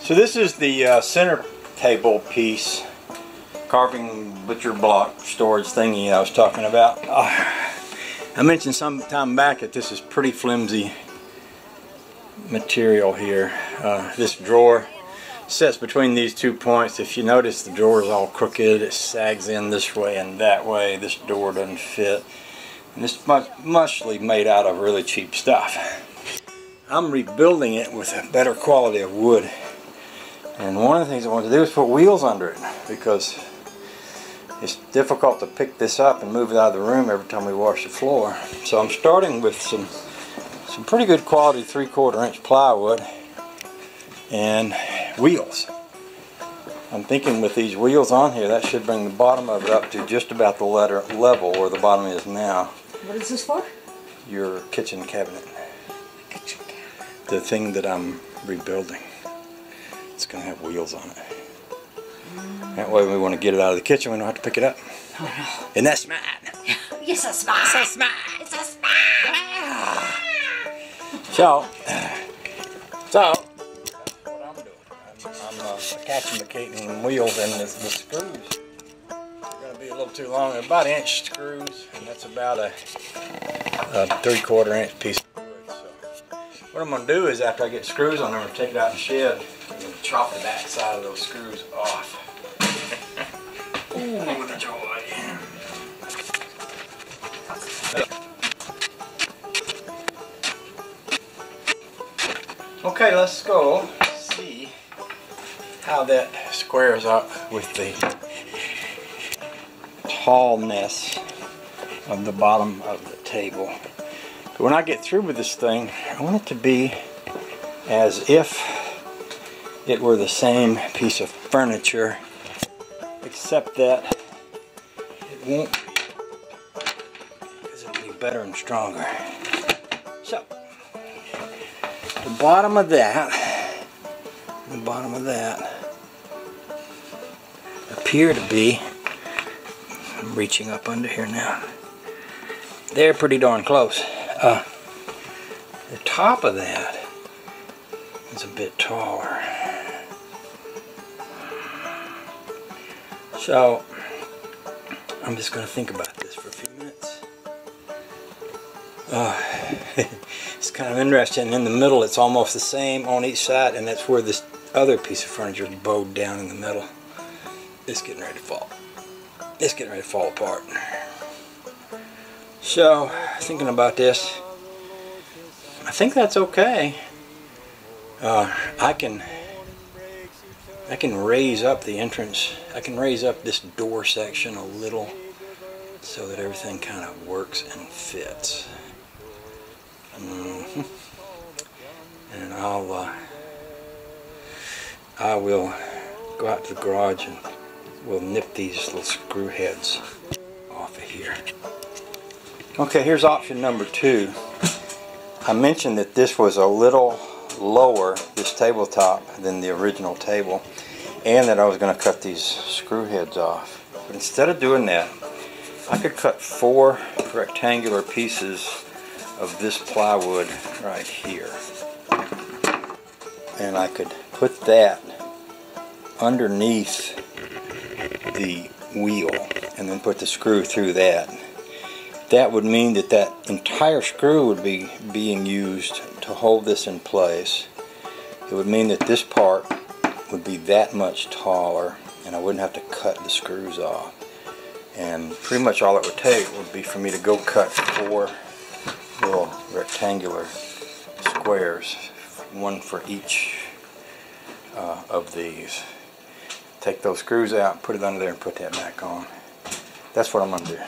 So this is the center table piece, carving butcher block storage thingy I was talking about. I mentioned some time back that this is pretty flimsy material here. This drawer sits between these 2 points. If you notice, the drawer is all crooked. It sags in this way and that way. This door doesn't fit. And this is mostly made out of really cheap stuff. I'm rebuilding it with a better quality of wood. And one of the things I want to do is put wheels under it, because it's difficult to pick this up and move it out of the room every time we wash the floor. So I'm starting with some pretty good quality 3/4 inch plywood and wheels. I'm thinking with these wheels on here, that should bring the bottom of it up to just about the level where the bottom is now. What is this for? Your kitchen cabinet. The thing that I'm rebuilding. It's going to have wheels on it. That way, when we want to get it out of the kitchen, we don't have to pick it up. Oh no. Isn't that smart? Yes, so smart. So smart. It's so smart. So what I'm doing, I'm attaching the Caton wheels and the screws. They're going to be a little too long. They're about 1-inch screws, and that's about a 3/4 inch piece of wood. So what I'm going to do is, after I get screws on them, I'm going to take it out in the shed and chop the back side of those screws off. Ooh, what a joy. Okay, let's go see how that squares up with the tallness of the bottom of the table. But when I get through with this thing, I want it to be as if it were the same piece of furniture, except that it won't be, because it'll be better and stronger. So the bottom of that appear to be, I'm reaching up under here now, they're pretty darn close. The top of that is a bit taller. So I'm just going to think about this for a few minutes. It's kind of interesting. In the middle, it's almost the same on each side, and that's where this other piece of furniture is bowed down in the middle. It's getting ready to fall. It's getting ready to fall apart. So, thinking about this, I think that's okay. I can raise up the entrance. I can raise up this door section a little so that everything kind of works and fits. And I will go out to the garage and we'll nip these little screw heads off of here. Okay, here's option number 2. I mentioned that this was a little lower, this tabletop, than the original table, and that I was going to cut these screw heads off. But instead of doing that, I could cut 4 rectangular pieces of this plywood right here, and I could put that underneath the wheel and then put the screw through that. That would mean that that entire screw would be being used to hold this in place. It would mean that this part would be that much taller, and I wouldn't have to cut the screws off. And pretty much all it would take would be for me to go cut 4 little rectangular squares, one for each of these. Take those screws out, put it under there, and put that back on. That's what I'm going to do.